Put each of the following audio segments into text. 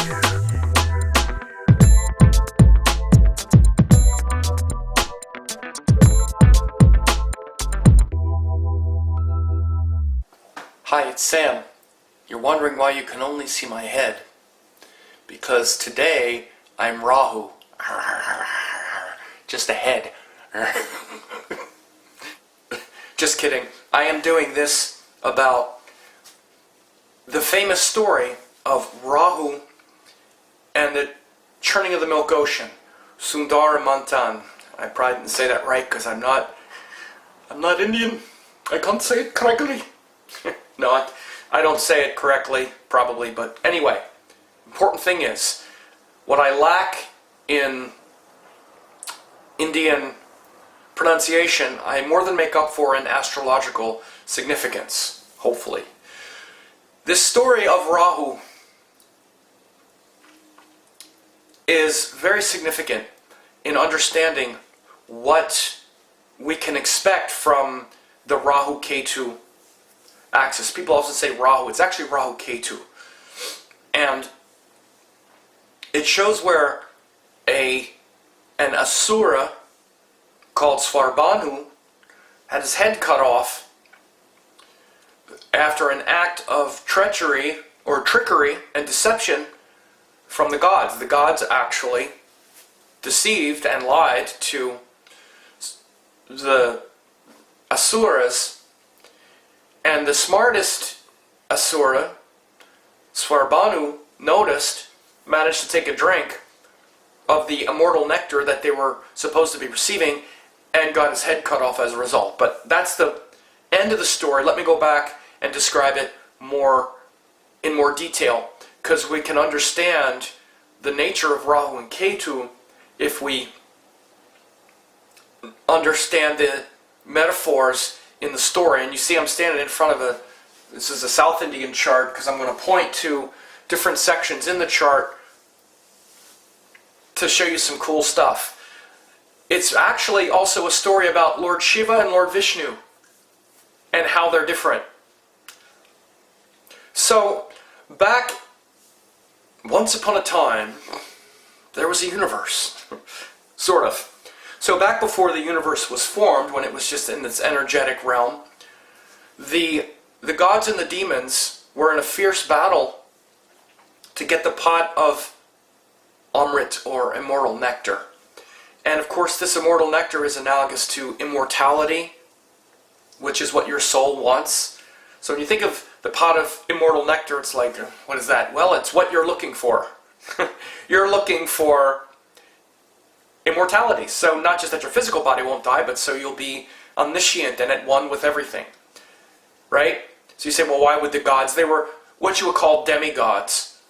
Hi, it's Sam. You're wondering why you can only see my head. Because today I'm Rahu. Just a head. Just kidding. I am doing this about the famous story of Rahu and the churning of the milk ocean. Sundar Mantan. I probably didn't say that right because I'm not Indian. I can't say it correctly. No, I don't say it correctly, probably, but anyway, important thing is, what I lack in Indian pronunciation, I more than make up for in astrological significance, hopefully. This story of Rahu is very significant in understanding what we can expect from the Rahu-Ketu axis. People also say Rahu. It's actually Rahu-Ketu. And it shows where an Asura called Svarbanu had his head cut off after an act of treachery or trickery and deception from the gods. The gods actually deceived and lied to the Asuras. And the smartest Asura, Svarbanu, managed to take a drink of the immortal nectar that they were supposed to be receiving and got his head cut off as a result. But that's the end of the story. Let me go back and describe it in more detail, because we can understand the nature of Rahu and Ketu if we understand the metaphors in the story. And you see I'm standing in front of this is a South Indian chart, because I'm going to point to different sections in the chart to show you some cool stuff. It's actually also a story about Lord Shiva and Lord Vishnu and how they're different. So, back once upon a time, there was a universe. Sort of. So back before the universe was formed, when it was just in this energetic realm, the gods and the demons were in a fierce battle to get the pot of Amrit, or immortal nectar. And of course this immortal nectar is analogous to immortality, which is what your soul wants. So when you think of the pot of immortal nectar, it's like, what is that? Well, it's what you're looking for. You're looking for immortality. So not just that your physical body won't die, but so you'll be omniscient and at one with everything. Right? So you say, well, why would the gods? They were what you would call demigods.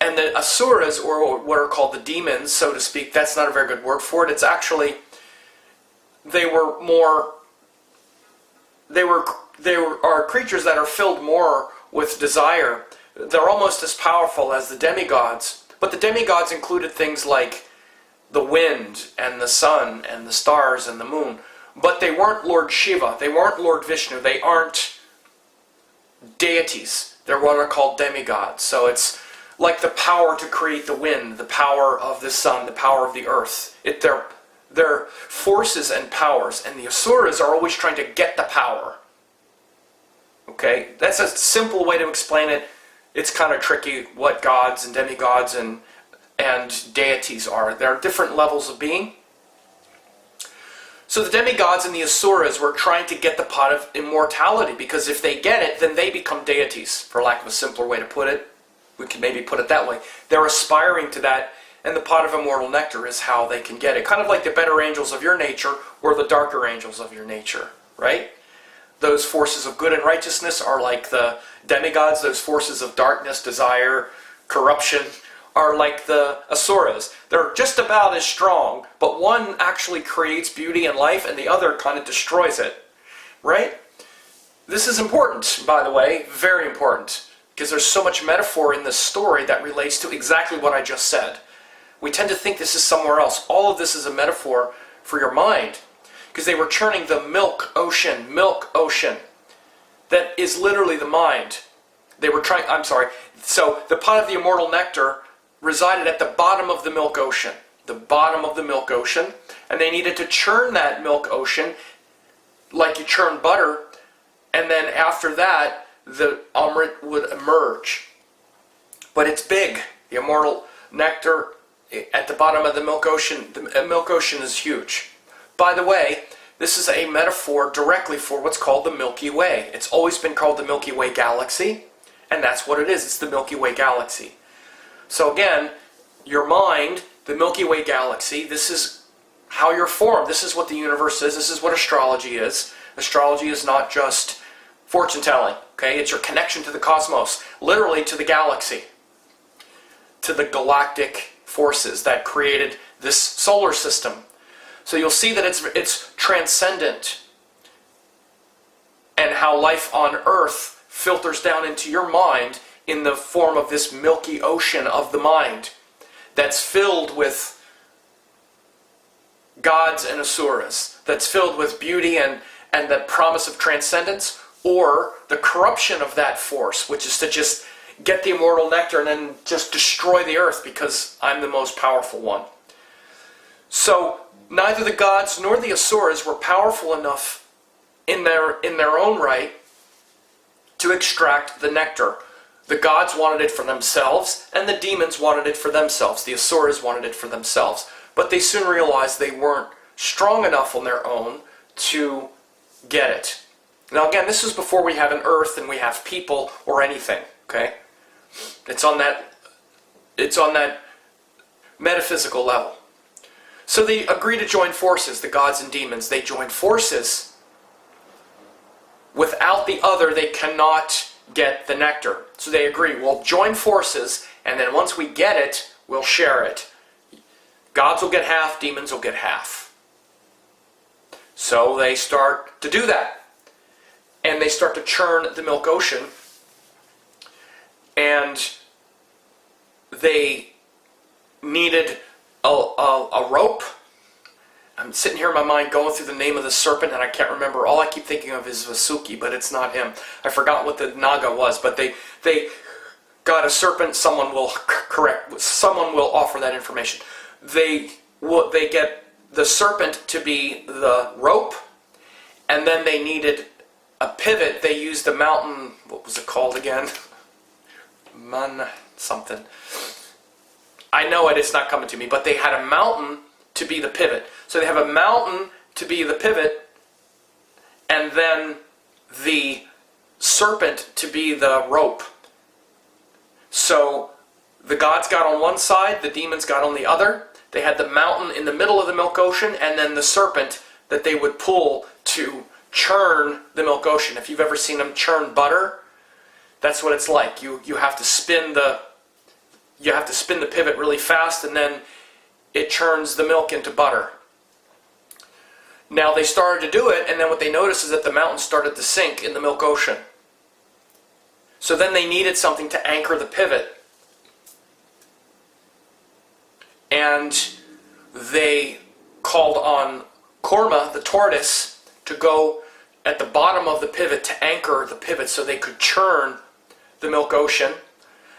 And the Asuras, or what are called the demons, so to speak, that's not a very good word for it. It's actually, they are creatures that are filled more with desire. They're almost as powerful as the demigods. But the demigods included things like the wind and the sun and the stars and the moon. But they weren't Lord Shiva. They weren't Lord Vishnu. They aren't deities. They're what are called demigods. So it's like the power to create the wind, the power of the sun, the power of the earth. They're forces and powers. And the Asuras are always trying to get the power. Okay? That's a simple way to explain it. It's kind of tricky what gods and demigods and deities are. There are different levels of being. So the demigods and the Asuras were trying to get the pot of immortality, because if they get it, then they become deities, for lack of a simpler way to put it. We can maybe put it that way. They're aspiring to that, and the pot of immortal nectar is how they can get it. Kind of like the better angels of your nature or the darker angels of your nature, right? Those forces of good and righteousness are like the demigods. Those forces of darkness, desire, corruption are like the Asuras. They're just about as strong, but one actually creates beauty and life, and the other kind of destroys it, right? This is important, by the way, very important, because there's so much metaphor in this story that relates to exactly what I just said. We tend to think this is somewhere else. All of this is a metaphor for your mind, because they were churning the milk ocean, that is literally the mind. They were trying, so the pot of the immortal nectar resided at the bottom of the milk ocean. The bottom of the milk ocean. And they needed to churn that milk ocean like you churn butter. And then after that, the Amrit would emerge. But it's big. The immortal nectar at the bottom of the milk ocean. The milk ocean is huge. By the way, this is a metaphor directly for what's called the Milky Way. It's always been called the Milky Way galaxy. And that's what it is. It's the Milky Way galaxy. So again, your mind, the Milky Way galaxy, this is how you're formed. This is what the universe is. This is what astrology is. Astrology is not just fortune telling. Okay? It's your connection to the cosmos. Literally to the galaxy. To the galactic forces that created this solar system. So you'll see that it's transcendent. And how life on Earth filters down into your mind in the form of this milky ocean of the mind that's filled with gods and asuras, that's filled with beauty and the promise of transcendence, or the corruption of that force, which is to just get the immortal nectar and then just destroy the earth because I'm the most powerful one. So neither the gods nor the asuras were powerful enough in their own right to extract the nectar. The gods wanted it for themselves, and the demons wanted it for themselves. The asuras wanted it for themselves. But they soon realized they weren't strong enough on their own to get it. Now again, this is before we have an earth and we have people or anything, okay? It's on that metaphysical level. So they agree to join forces, the gods and demons. They join forces. Without the other, they cannot get the nectar. So they agree, we'll join forces, and then once we get it, we'll share it. Gods will get half, demons will get half. So they start to do that. And they start to churn the milk ocean. And they needed a rope. I'm sitting here in my mind going through the name of the serpent, and I can't remember. All I keep thinking of is Vasuki, but it's not him. I forgot what the Naga was, but they got a serpent. Someone will offer that information. They get the serpent to be the rope, and then they needed a pivot. They used a mountain. What was it called again? Something. I know it. It's not coming to me. But they had a mountain to be the pivot. So they have a mountain to be the pivot, and then the serpent to be the rope. So the gods got on one side, the demons got on the other. They had the mountain in the middle of the milk ocean, and then the serpent that they would pull to churn the milk ocean. If you've ever seen them churn butter, that's what it's like. You have to spin the pivot really fast, and then it churns the milk into butter. Now they started to do it, and then what they noticed is that the mountain started to sink in the milk ocean. So then they needed something to anchor the pivot. And they called on Korma, the tortoise, to go at the bottom of the pivot to anchor the pivot so they could churn the milk ocean,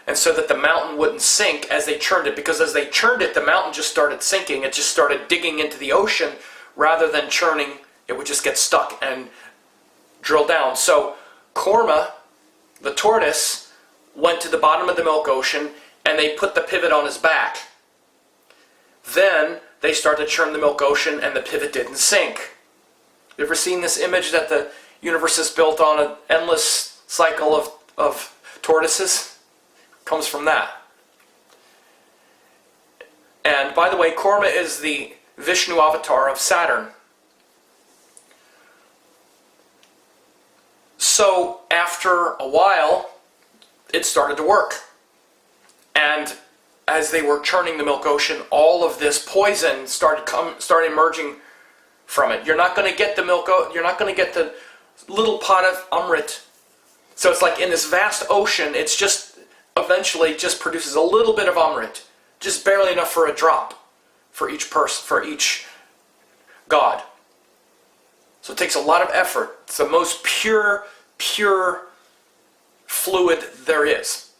and so that the mountain wouldn't sink as they churned it, because as they churned it, the mountain just started sinking. It just started digging into the ocean rather than churning. It would just get stuck and drill down. So Korma, the tortoise, went to the bottom of the milk ocean, and they put the pivot on his back. Then they started to churn the milk ocean, and the pivot didn't sink. You ever seen this image that the universe is built on an endless cycle of tortoises? Comes from that. And by the way, Korma is the Vishnu avatar of Saturn. So after a while, it started to work. And as they were churning the milk ocean, all of this poison started emerging from it. You're not going to get the milk. You're not going to get the little pot of Amrit. So it's like in this vast ocean, it's just eventually just produces a little bit of Amrit, just barely enough for a drop for each person, for each god. So it takes a lot of effort. It's the most pure fluid there is.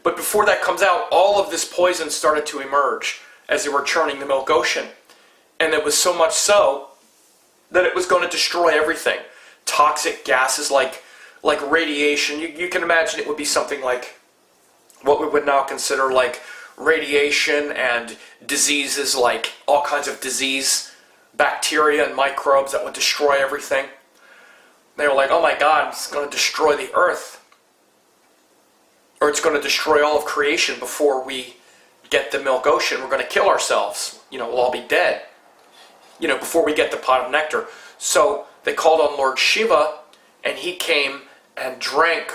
But before that comes out, all of this poison started to emerge as they were churning the milk ocean. And it was so much so that it was going to destroy everything. Toxic gases like radiation. You can imagine it would be something like what we would now consider like radiation, and diseases like all kinds of disease, bacteria and microbes that would destroy everything. They were like, oh my God, it's going to destroy the earth. Or it's going to destroy all of creation before we get the milk ocean. We're going to kill ourselves. We'll all be dead. Before we get the pot of nectar. So they called on Lord Shiva, and he came and drank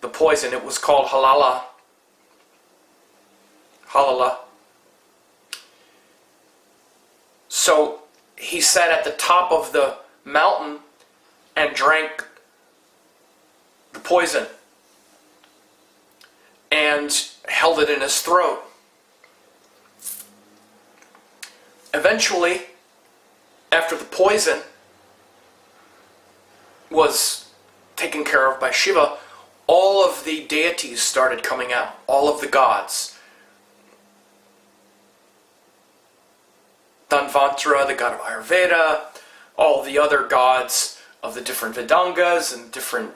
the poison. It was called halala. Halala. So he sat at the top of the mountain and drank the poison and held it in his throat. Eventually, after the poison was taken care of by Shiva, all of the deities started coming out, all of the gods. Dhanvantara, the god of Ayurveda, all the other gods of the different Vedangas and different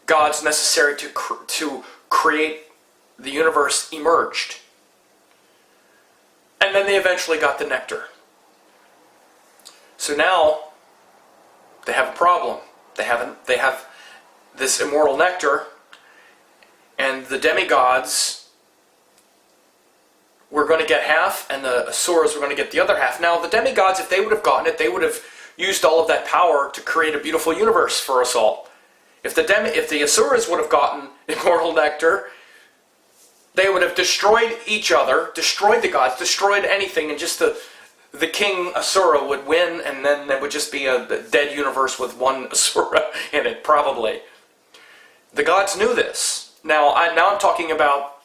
gods necessary to create the universe emerged. And then they eventually got the nectar. So now they have a problem. They have this immortal nectar, and the demigods were going to get half, and the asuras were going to get the other half. Now, the demigods, if they would have gotten it, they would have used all of that power to create a beautiful universe for us all. If the asuras would have gotten immortal nectar, they would have destroyed each other, destroyed the gods, destroyed anything, and just the king asura would win, and then there would just be a dead universe with one asura in it, probably. The gods knew this. Now I'm talking about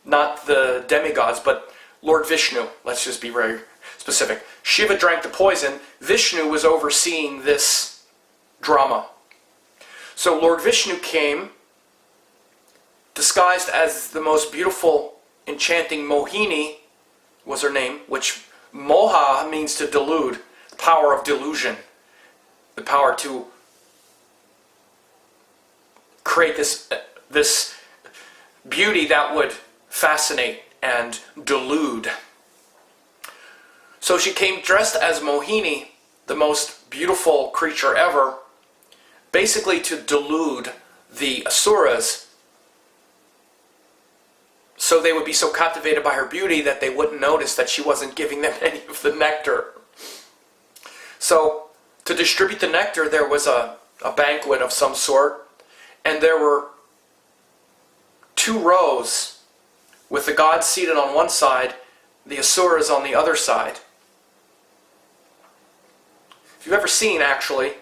not the demigods, but Lord Vishnu. Let's just be very specific. Shiva drank the poison. Vishnu was overseeing this drama. So Lord Vishnu came, disguised as the most beautiful, enchanting Mohini, was her name, which Moha means to delude, power of delusion, the power to create this beauty that would fascinate and delude. So she came dressed as Mohini, the most beautiful creature ever, basically to delude the asuras, so they would be so captivated by her beauty that they wouldn't notice that she wasn't giving them any of the nectar. So to distribute the nectar, there was a banquet of some sort, and there were 2 rows with the gods seated on one side, the asuras on the other side. If you've ever seen, actually,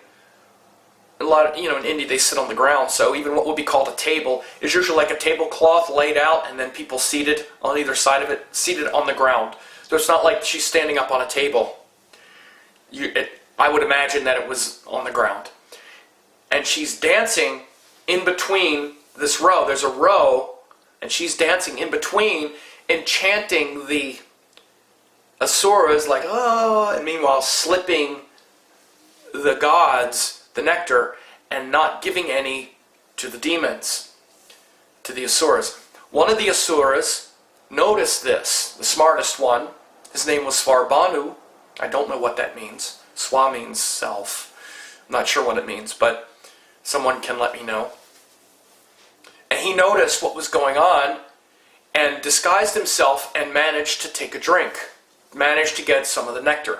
a lot of, in India they sit on the ground, so even what would be called a table is usually like a tablecloth laid out and then people seated on either side of it, seated on the ground. So it's not like she's standing up on a table. I would imagine that it was on the ground. And she's dancing in between this row. There's a row, and she's dancing in between, enchanting the asuras like, oh, and meanwhile slipping the gods the nectar and not giving any to the demons, to the asuras. One of the asuras noticed this, the smartest one. His name was Svarbhanu. I don't know what that means. Swa means self. I'm not sure what it means, but someone can let me know. And he noticed what was going on and disguised himself and managed to take a drink, managed to get some of the nectar.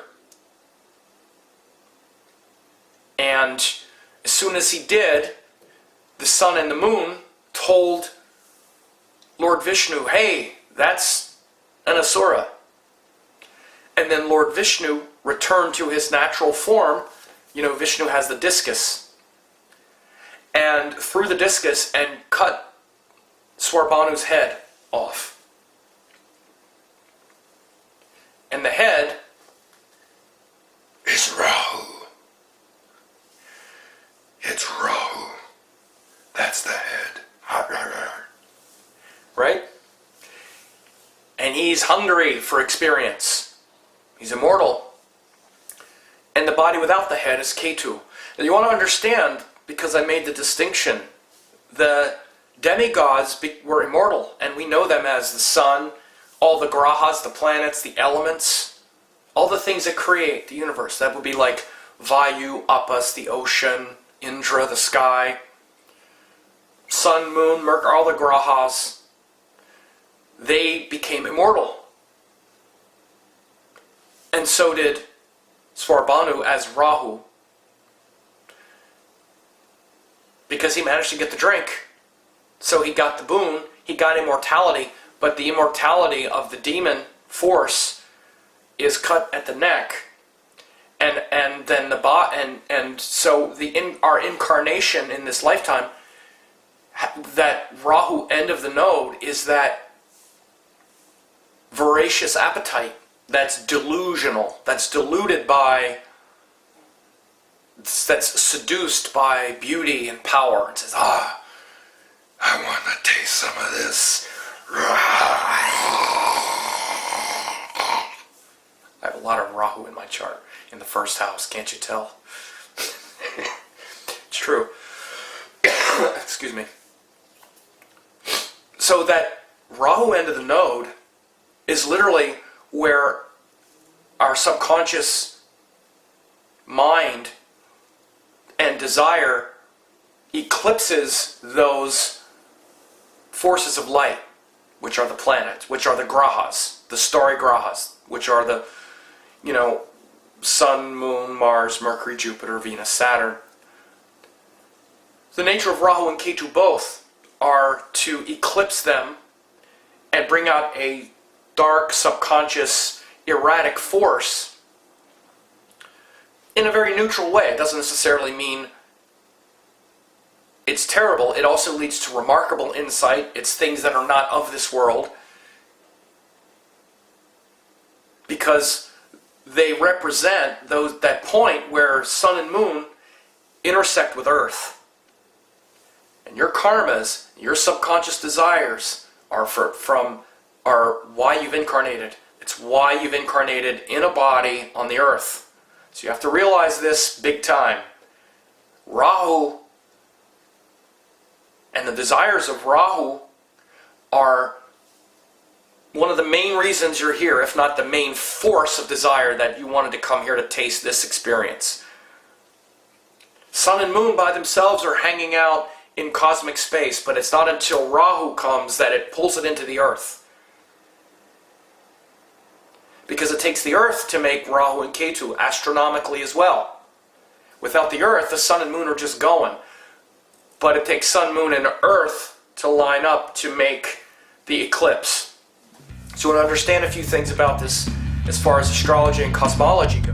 And as soon as he did, the sun and the moon told Lord Vishnu, hey, that's an asura. And then Lord Vishnu returned to his natural form. Vishnu has the discus. And threw the discus and cut Svarbhanu's head off. And the head is Rahu. It's Rahu. That's the head. Right? And he's hungry for experience. He's immortal. And the body without the head is Ketu. And you want to understand, because I made the distinction, the demigods were immortal, and we know them as the sun, all the grahas, the planets, the elements, all the things that create the universe. That would be like Vayu, Apas, the ocean, Indra, the sky, sun, moon, Mercury, all the grahas. They became immortal. And so did Svarbhanu as Rahu. Because he managed to get the drink. So he got the boon, he got immortality, but the immortality of the demon force is cut at the neck. And then so our incarnation in this lifetime, that Rahu end of the node is that voracious appetite that's delusional, that's deluded by, that's seduced by beauty and power, and says, I want to taste some of this. I have a lot of Rahu in my chart, in the first house, can't you tell? It's true. Excuse me. So that Rahu end of the node is literally where our subconscious mind and desire eclipses those forces of light, which are the planets, which are the grahas, the starry grahas, which are the, Sun, Moon, Mars, Mercury, Jupiter, Venus, Saturn. The nature of Rahu and Ketu both are to eclipse them and bring out a dark, subconscious, erratic force in a very neutral way. It doesn't necessarily mean it's terrible. It also leads to remarkable insight. It's things that are not of this world, because they represent that point where sun and moon intersect with earth. And your karmas, your subconscious desires are why you've incarnated. It's why you've incarnated in a body on the earth. So you have to realize this big time. Rahu and the desires of Rahu are one of the main reasons you're here, if not the main force of desire that you wanted to come here to taste this experience. Sun and moon by themselves are hanging out in cosmic space, but it's not until Rahu comes that it pulls it into the earth. Because it takes the earth to make Rahu and Ketu astronomically as well. Without the earth, the sun and moon are just going. But it takes sun, moon, and earth to line up to make the eclipse. So you want to understand a few things about this as far as astrology and cosmology go.